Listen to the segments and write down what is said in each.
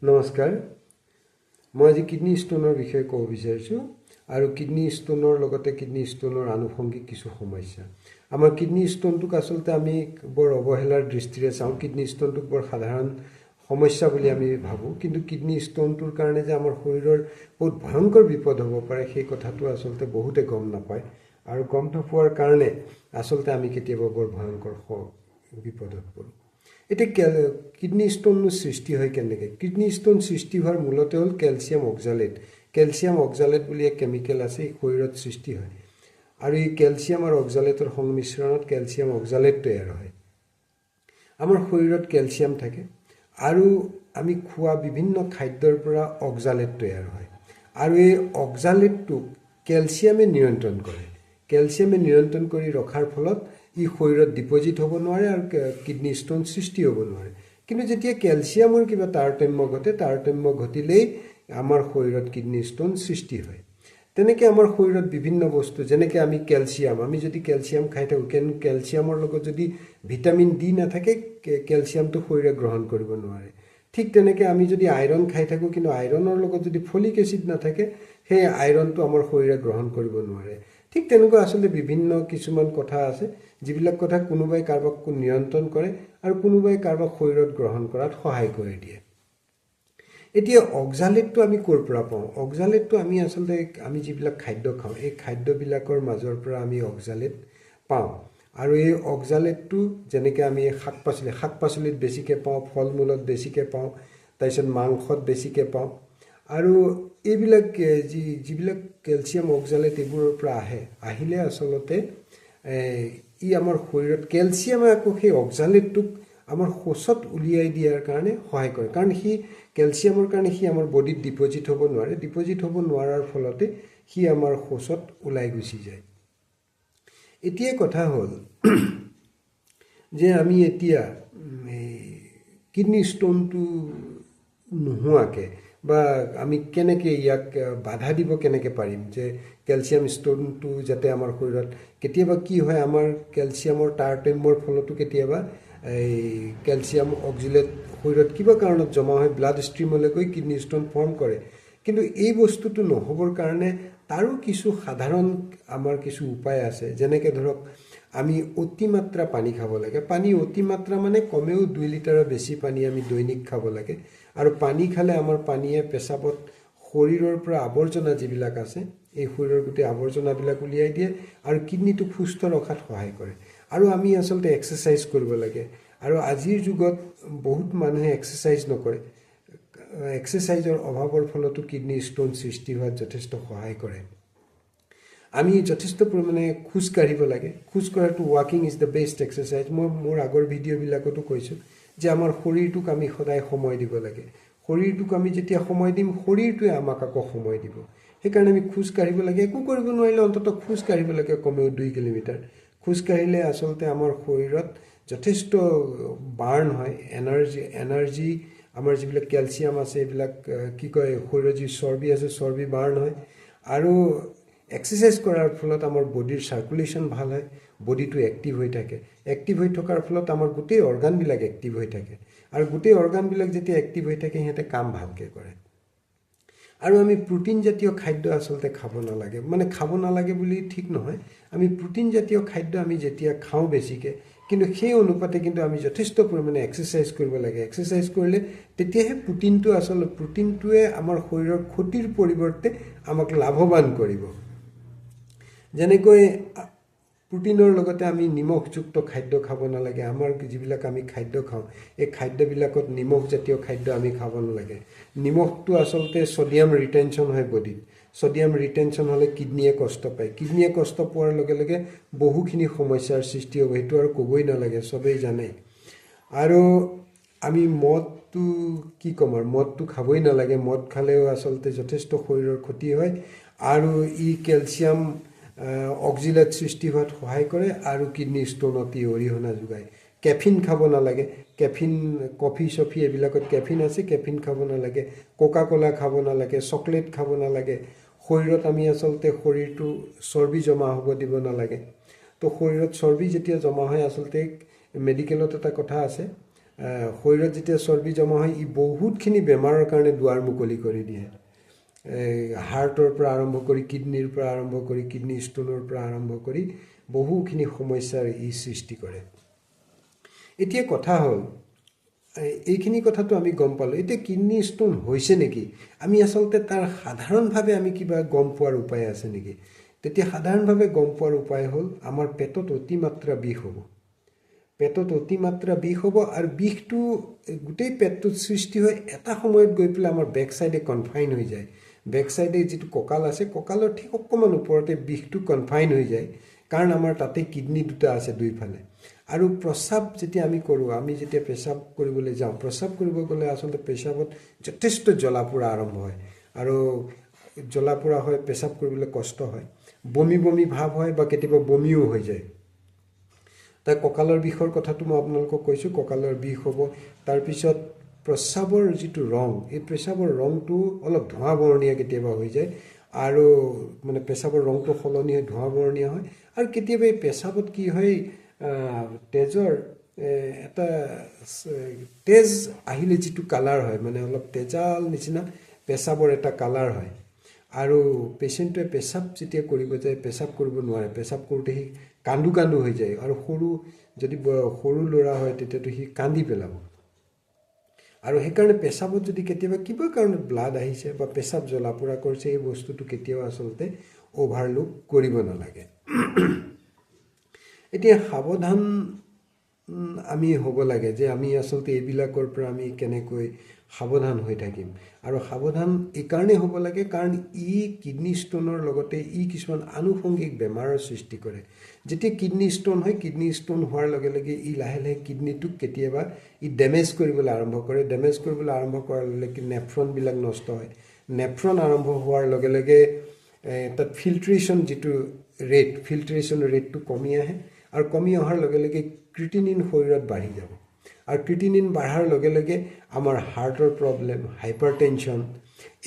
নমস্কাৰ মই আজি কিডনি ষ্টোনৰ বিষয়ে ক'ব বিচাৰিছোঁ আৰু কিডনি ষ্টোনৰ লগতে কিডনি ষ্টোনৰ আনুষংগিক কিছু সমস্যা আমাৰ কিডনি ষ্টোনটোক আচলতে আমি বৰ অৱহেলাৰ দৃষ্টিৰে চাওঁ কিডনি ষ্টোনটোক বৰ সাধাৰণ সমস্যা বুলি আমি ভাবোঁ কিন্তু কিডনি ষ্টোনটোৰ কাৰণে যে আমাৰ শৰীৰৰ বহুত ভয়ংকৰ বিপদ হ'ব পাৰে সেই কথাটো আচলতে বহুতে গম নাপায় আৰু গম নোপোৱাৰ কাৰণে আচলতে আমি কেতিয়াবা বৰ ভয়ংকৰ বিপদত পৰোঁ এতিয়া কিডনি ষ্টোনৰ সৃষ্টি হয় কেনেকৈ কিডনি ষ্টোন সৃষ্টি হোৱাৰ মূলতে হ'ল কেলছিয়াম অক্সালেট বুলি এক কেমিকেল আছে শৰীৰত সৃষ্টি হয় আৰু এই কেলছিয়াম আৰু অক্সালেটৰ সংমিশ্ৰণত কেলছিয়াম অক্সালেট তৈয়াৰ হয় আমাৰ শৰীৰত কেলছিয়াম থাকে আৰু আমি খোৱা বিভিন্ন খাদ্যৰ পৰা অক্সালেট তৈয়াৰ হয় আৰু এই অক্সালেটটোক কেলছিয়ামে নিয়ন্ত্ৰণ কৰি ৰখাৰ ফলত ই শৰীৰত ডিপজিট হ'ব নোৱাৰে আৰু কিডনি ষ্টোন সৃষ্টি হ'ব নোৱাৰে কিন্তু যেতিয়া কেলছিয়ামৰ কিবা তাৰতম্য ঘটিলেই আমাৰ শৰীৰত কিডনি ষ্টোন সৃষ্টি হয় তেনেকৈ আমাৰ শৰীৰত বিভিন্ন বস্তু যেনেকৈ আমি যদি কেলছিয়াম খাই থাকোঁ কিন্তু কেলছিয়ামৰ লগত যদি ভিটামিন ডি নাথাকে কেলছিয়ামটো শৰীৰে গ্ৰহণ কৰিব নোৱাৰে ঠিক তেনেকৈ আমি যদি আইৰণ খাই থাকোঁ কিন্তু আইৰণৰ লগত যদি ফলিক এচিড নাথাকে সেই আইৰণটো আমাৰ শৰীৰে গ্ৰহণ কৰিব নোৱাৰে ঠিক তেনেকুৱা আচলতে বিভিন্ন কিছুমান কথা আছে যিবিলাক কথা কোনোবাই কাৰোবাক নিয়ন্ত্ৰণ কৰে আৰু কোনোবাই কাৰোবাক শৰীৰত গ্ৰহণ কৰাত সহায় কৰি দিয়ে এতিয়া অক্সালেটটো আমি ক'ৰ পৰা পাওঁ অক্সালেটটো আমি যিবিলাক খাদ্য খাওঁ এই খাদ্যবিলাকৰ মাজৰ পৰা আমি অক্সালেট পাওঁ আৰু এই অক্সালেটটো যেনেকৈ আমি শাক পাচলিত বেছিকৈ পাওঁ ফল মূলত বেছিকৈ পাওঁ তাৰপিছত মাংসত বেছিকৈ পাওঁ আৰু এইবিলাক যিবিলাক কেলছিয়াম অক্সালেট এইবোৰৰ পৰা আহিলে আচলতে ই আমাৰ শৰীৰত কেলছিয়ামে আকৌ সেই অক্সালেটটোক আমাৰ শৌচত উলিয়াই দিয়াৰ কাৰণে সহায় কৰে কাৰণ কেলছিয়ামৰ কাৰণে আমাৰ বডিত ডিপজিট হ'ব নোৱাৰাৰ ফলতে সি আমাৰ শৌচত ওলাই গুচি যায় এতিয়া কথা হ'ল যে আমি এতিয়া কিডনি ষ্টোনটো নোহোৱাকৈ বা আমি কেনেকৈ ইয়াক বাধা দিব কেনেকৈ পাৰিম যে কেলছিয়াম ষ্টোনটো যাতে আমাৰ শৰীৰত কেতিয়াবা কি হয় আমাৰ কেলছিয়ামৰ তাৰতম্যৰ ফলতো কেতিয়াবা এই কেলছিয়াম অক্সালেট শৰীৰত কিবা কাৰণত জমা হৈ ব্লাড ষ্ট্ৰীমলৈ গৈ কিডনি ষ্টোন ফৰ্ম কৰে কিন্তু এই বস্তুটো নহ'বৰ কাৰণে তাৰো কিছু সাধাৰণ আমাৰ কিছু উপায় আছে যেনেকৈ ধৰক আমি অতিমাত্ৰা পানী খাব লাগে অতিমাত্ৰা মানে কমেও 2 লিটাৰৰ বেছি পানী আমি দৈনিক খাব লাগে আৰু পানী খালে আমাৰ পানীয়ে পেচাবত শৰীৰৰ পৰা আৱৰ্জনা যিবিলাক আছে এই শৰীৰৰ গোটেই আৱৰ্জনাবিলাক উলিয়াই দিয়ে আৰু কিডনিটোক সুস্থ ৰখাত সহায় কৰে আৰু আমি আচলতে এক্সাৰচাইজ কৰিব লাগে আৰু আজিৰ যুগত বহুত মানুহে এক্সাৰচাইজ নকৰে এক্সাৰচাইজৰ অভাৱৰ ফলতো কিডনি ষ্টোন সৃষ্টি হোৱাত যথেষ্ট সহায় কৰে আমি যথেষ্ট পৰিমাণে খোজ কাঢ়িব লাগে খোজ কঢ়াটো ৱাকিং ইজ দ্য বেষ্ট এক্সাৰচাইজ মই মোৰ আগৰ ভিডিঅ'বিলাকতো কৈছোঁ যে আমাৰ শৰীৰটোক আমি সদায় সময় দিব লাগে শৰীৰটোক আমি যেতিয়া সময় দিম শৰীৰটোৱে আমাক আকৌ সময় দিব সেইকাৰণে আমি খোজ কাঢ়িব লাগে একো কৰিব নোৱাৰিলে অন্ততঃ খোজ কাঢ়িব লাগে কমেও 2 কিলোমিটাৰ খোজ কাঢ়িলে আচলতে আমাৰ শৰীৰত যথেষ্ট বাৰ্ণ হয় এনাৰ্জি আমাৰ যিবিলাক কেলছিয়াম আছে এইবিলাক শৰীৰৰ যি চৰ্বি আছে চৰ্বি বাৰ্ণ হয় আৰু এক্সাৰচাইজ কৰাৰ ফলত আমাৰ বডিৰ চাৰ্কুলেশ্যন ভাল হয় বডিটো এক্টিভ হৈ থকাৰ ফলত আমাৰ গোটেই অৰ্গানবিলাক এক্টিভ হৈ থাকে আৰু গোটেই অৰ্গানবিলাক যেতিয়া এক্টিভ হৈ থাকে সিহঁতে কাম ভালকৈ কৰে আৰু আমি প্ৰটিন জাতীয় খাদ্য আচলতে খাব নালাগে বুলি ঠিক নহয় আমি প্ৰটিন জাতীয় খাদ্য আমি যেতিয়া খাওঁ বেছিকৈ কিন্তু সেই অনুপাতে কিন্তু আমি যথেষ্ট পৰিমাণে এক্সাৰচাইজ কৰিব লাগে এক্সাৰচাইজ কৰিলে তেতিয়াহে প্ৰটিনটোৱে আমাৰ শৰীৰৰ ক্ষতিৰ পৰিৱৰ্তে আমাক লাভৱান কৰিব যেনেকৈ প্ৰটিনৰ লগতে আমি নিমখযুক্ত খাদ্য খাব নালাগে আমাৰ যিবিলাক আমি খাদ্য খাওঁ এই খাদ্যবিলাকত নিমখজাতীয় খাদ্য আমি খাব নালাগে নিমখটো আচলতে ছডিয়াম ৰিটেনশ্যন হয় বডিত ছডিয়াম ৰিটেনশ্যন হ'লে কিডনিয়ে কষ্ট পায় কিডনিয়ে কষ্ট পোৱাৰ লগে লগে বহুখিনি সমস্যাৰ সৃষ্টি হ'ব সেইটো আৰু ক'বই নালাগে চবেই জানে আৰু আমি মদটো কি ক'ম আৰু মদটো খাবই নালাগে মদ খালেও আচলতে যথেষ্ট শৰীৰৰ ক্ষতি হয় আৰু ই কেলছিয়াম অক্সালেট সৃষ্টি হোৱাত সহায় কৰে আৰু কিডনি ষ্টোনত অৰিহণা যোগায় কেফিন খাব নালাগে কফি এইবিলাকত কেফিন আছে কেফিন খাব নালাগে কোকা কোলা খাব নালাগে চকলেট খাব নালাগে শৰীৰত আমি আচলতে শৰীৰটো চৰ্বি জমা হ'ব দিব নালাগে তো শৰীৰত চৰ্বি যেতিয়া জমা হয় আচলতে মেডিকেলত এটা কথা আছে শৰীৰত যেতিয়া চৰ্বি জমা হয় ই বহুতখিনি বেমাৰৰ কাৰণে দুৱাৰ মুকলি কৰি দিয়ে। হাৰ্টৰ পৰা আৰম্ভ কৰি কিডনীৰ পৰা আৰম্ভ কৰি কিডনী ষ্টোনৰ পৰা আৰম্ভ কৰি বহুখিনি সমস্যাৰ ই সৃষ্টি কৰে। এতিয়া কথা হ'ল এইখিনি কথাটো আমি গম পালোঁ। এতিয়া কিডনী ষ্টোন হৈছে নেকি, আমি আচলতে তাৰ সাধাৰণভাৱে আমি কিবা গম পোৱাৰ উপায় আছে নেকি? তেতিয়া সাধাৰণভাৱে গম পোৱাৰ উপায় হ'ল আমাৰ পেটত অতিমাত্ৰা বিষ হ'ব। পেটত অতিমাত্ৰা বিষ হ'ব আৰু বিষটো গোটেই পেটটোত সৃষ্টি হৈ এটা সময়ত গৈ পেলাই আমাৰ বেক চাইডে কনফাইন হৈ যায়। বেক চাইডে যিটো কঁকাল আছে কঁকালৰ ঠিক অকণমান ওপৰতে বিষটো কনফাইন হৈ যায়, কাৰণ আমাৰ তাতে কিডনী দুটা আছে দুইফালে। আৰু প্ৰস্ৰাৱ যেতিয়া আমি কৰোঁ, আমি যেতিয়া পেচাব কৰিবলৈ যাওঁ, প্ৰস্ৰাৱ কৰিব গ'লে আচলতে পেচাবত যথেষ্ট জ্বলা পোৰা আৰম্ভ হয় আৰু জ্বলা পোৰা হয়, পেচাব কৰিবলৈ কষ্ট হয়, বমি বমি ভাৱ হয় বা কেতিয়াবা বমিও হৈ যায়। তাৰ কঁকালৰ বিষৰ কথাটো মই আপোনালোকক কৈছোঁ, কঁকালৰ বিষ হ'ব। তাৰপিছত প্ৰস্ৰাৱৰ যিটো ৰং, এই পেচাবৰ ৰংটো অলপ ধোঁৱা বৰণীয়া কেতিয়াবা হৈ যায় আৰু মানে পেচাবৰ ৰংটো সলনি হৈ ধোঁৱা বৰণীয়া হয়। আৰু কেতিয়াবা এই পেচাবত কি হয়, তেজৰ এটা তেজ আহিলে যিটো কালাৰ হয়, মানে অলপ তেজাল নিচিনা পেচাবৰ এটা কালাৰ হয়। আৰু পেচেণ্টটোৱে পেচাব যেতিয়া কৰিব যায়, পেচাব কৰিব নোৱাৰে, পেচাব কৰোঁতে সি কান্দো কান্দো হৈ যায়। আৰু যদি সৰু ল'ৰা হয় তেতিয়াতো সি কান্দি পেলাব। আৰু সেইকাৰণে পেচাবত যদি কেতিয়াবা কিবা কাৰণত ব্লাড আহিছে বা পেচাব জ্বলা পোৰা কৰিছে, এই বস্তুটো কেতিয়াও আচলতে অভাৰলুক কৰিব নালাগে। এতিয়া সাৱধান আমি হ'ব লাগে যে আমি আচলতে এইবিলাকৰ পৰা আমি কেনেকৈ সাৱধান হৈ থাকিম। আৰু সাৱধান এইকাৰণেই হ'ব লাগে কাৰণ ই কিডনী ষ্টোনৰ লগতে ই কিছুমান আনুষংগিক বেমাৰৰ সৃষ্টি কৰে। যেতিয়া কিডনী ষ্টোন হয়, কিডনী ষ্টোন হোৱাৰ লগে লগে ই লাহে লাহে কিডনীটোক কেতিয়াবা ই ডেমেজ কৰিবলৈ আৰম্ভ কৰে। ডেমেজ কৰিবলৈ আৰম্ভ কৰাৰ লগে লগে নেফ্ৰনবিলাক নষ্ট হয়। নেফ্ৰন আৰম্ভ হোৱাৰ লগে লগে তাত ফিল্ট্ৰেশ্যন যিটো ৰেট, ফিল্ট্ৰেশ্যন ৰেটটো কমি আহে আৰু কমি অহাৰ লগে লগে ক্ৰিটিনিন শৰীৰত বাঢ়ি যাব। আৰু ক্ৰিটিনিন বাঢ়াৰ লগে লগে আমাৰ হাৰ্টৰ প্ৰব্লেম, হাইপাৰ টেনশ্যন,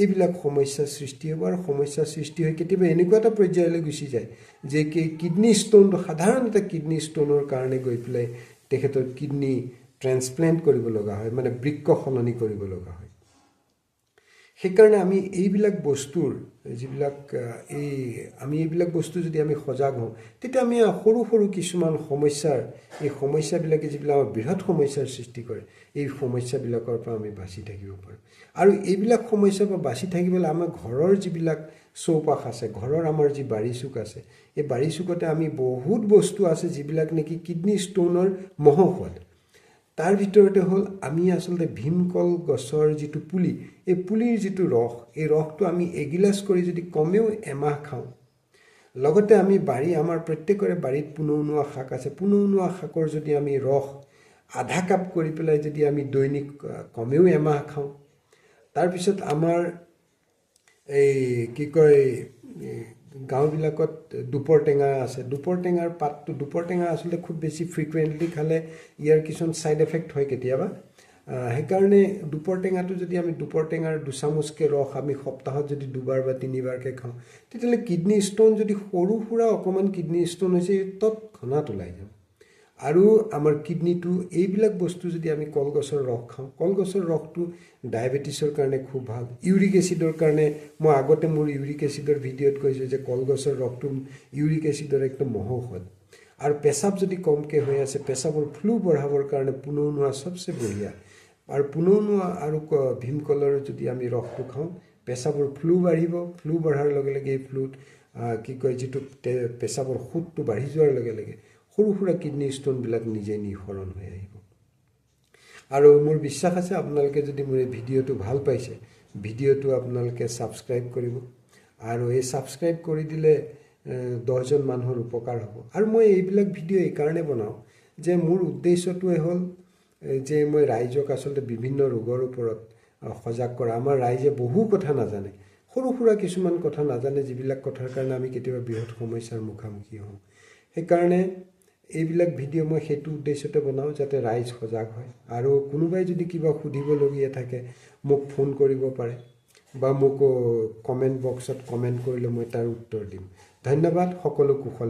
এইবিলাক সমস্যাৰ সৃষ্টি হ'ব। আৰু সমস্যাৰ সৃষ্টি হৈ কেতিয়াবা এনেকুৱা এটা পৰ্যায়লৈ গুচি যায় যে কিডনী ষ্টোনটো, সাধাৰণ এটা কিডনী ষ্টোনৰ কাৰণে গৈ পেলাই তেখেতৰ কিডনী ট্ৰেন্সপ্লেণ্ট কৰিব লগা হয়, মানে বৃক্ক সলনি কৰিব লগা হয়। সেইকাৰণে আমি এইবিলাক বস্তুৰ আমি এইবিলাক বস্তু যদি আমি সজাগ হওঁ, তেতিয়া আমি সৰু সৰু কিছুমান সমস্যাৰ, এই সমস্যাবিলাকে যিবিলাক আমাৰ বৃহৎ সমস্যাৰ সৃষ্টি কৰে, এই সমস্যাবিলাকৰ পৰা আমি বাচি থাকিব পাৰোঁ। আৰু এইবিলাক সমস্যাৰ পৰা বাচি থাকিবলৈ আমাৰ ঘৰৰ যিবিলাক চৌপাশ আছে, ঘৰৰ আমাৰ যি বাৰী চুক আছে, এই বাৰী চুকতে আমি বহুত বস্তু আছে যিবিলাক নেকি কিডনী ষ্টোনৰ মহৌষধ। তাৰ ভিতৰতে হ'ল আমি আচলতে ভীমকল গছৰ যিটো পুলি, এই পুলিৰ যিটো ৰস, এই ৰসটো আমি এগিলাচ কৰি যদি কমেও এমাহ খাওঁ, লগতে আমি আমাৰ প্ৰত্যেকৰে বাৰীত পুনৌনোৱা শাক আছে, পুনৌনোৱা শাকৰ যদি আমি ৰস আধা কাপ কৰি পেলাই যদি আমি দৈনিক কমেও এমাহ খাওঁ, তাৰপিছত আমাৰ গাঁওবিলাকত দুপৰ টেঙা আছে, দুপৰ টেঙাৰ পাতটো, দুপৰ টেঙা আচলতে খুব বেছি ফ্ৰিকুৱেণ্টলি খালে ইয়াৰ কিছুমান ছাইড এফেক্ট হয় কেতিয়াবা। সেইকাৰণে দুপৰ টেঙাটো যদি আমি দুপৰ টেঙাৰ 2 চামুচকৈ ৰস আমি সপ্তাহত যদি 2বাৰ বা 3বাৰকৈ খাওঁ, তেতিয়াহ'লে কিডনী ষ্টোন যদি সৰু সুৰা অকণমান কিডনী ষ্টোন হৈছে তৎক্ষণাত ওলাই যাব। আৰু আমাৰ কিডনীটো, এইবিলাক বস্তু যদি আমি কলগছৰ ৰস খাওঁ, কলগছৰ ৰসটো ডায়েবেটিছৰ কাৰণে খুব ভাল। ইউৰিক এচিডৰ কাৰণে মই আগতে মোৰ ইউৰিক এচিডৰ ভিডিঅ'ত কৈছোঁ যে কলগছৰ ৰসটো ইউৰিক এচিডৰ একদম মহৌষধ। আৰু পেচাব যদি কমকৈ হৈ আছে, পেচাবৰ ফ্লু বঢ়াবৰ কাৰণে পুনৌনোৱা চবচে বঢ়িয়া। আৰু পুনৌনোৱা আৰু ভীমকলৰ যদি আমি ৰসটো খাওঁ, পেচাবৰ ফ্লু বাঢ়িব। ফ্লু বঢ়াৰ লগে লগে এই ফ্লুত যিটো পেচাবৰ সোঁতটো বাঢ়ি যোৱাৰ লগে লগে সৰু সুৰা কিডনী ষ্টোনবিলাক নিজে নিঃসৰণ হৈ আহিব। আৰু মোৰ বিশ্বাস আছে আপোনালোকে যদি মোৰ এই ভিডিঅ'টো ভাল পাইছে, ভিডিঅ'টো আপোনালোকে ছাবস্ক্ৰাইব কৰিব। আৰু এই ছাবস্ক্ৰাইব কৰি দিলে 10জন মানুহৰ উপকাৰ হ'ব। আৰু মই এইবিলাক ভিডিঅ' এইকাৰণে বনাওঁ যে মোৰ উদ্দেশ্যটোৱে হ'ল যে মই ৰাইজক আচলতে বিভিন্ন ৰোগৰ ওপৰত সজাগ কৰা। আমাৰ ৰাইজে বহু কথা নাজানে, সৰু সুৰা কিছুমান কথা নাজানে, যিবিলাক কথাৰ কাৰণে আমি কেতিয়াবা বৃহৎ সমস্যাৰ মুখামুখি হওঁ। সেইকাৰণে এইবিলাক ভিডিঅ' মই সেইটো উদ্দেশ্যতে বনাওঁ যাতে ৰাইজ সজাগ হয়। আৰু কোনোবাই যদি কিবা সুধিবলগীয়া থাকে মোক ফোন কৰিব পাৰে বা মোক কমেণ্ট বক্সত কমেণ্ট কৰিলে মই তাৰ উত্তৰ দিম। ধন্যবাদ, সকলো কুশল।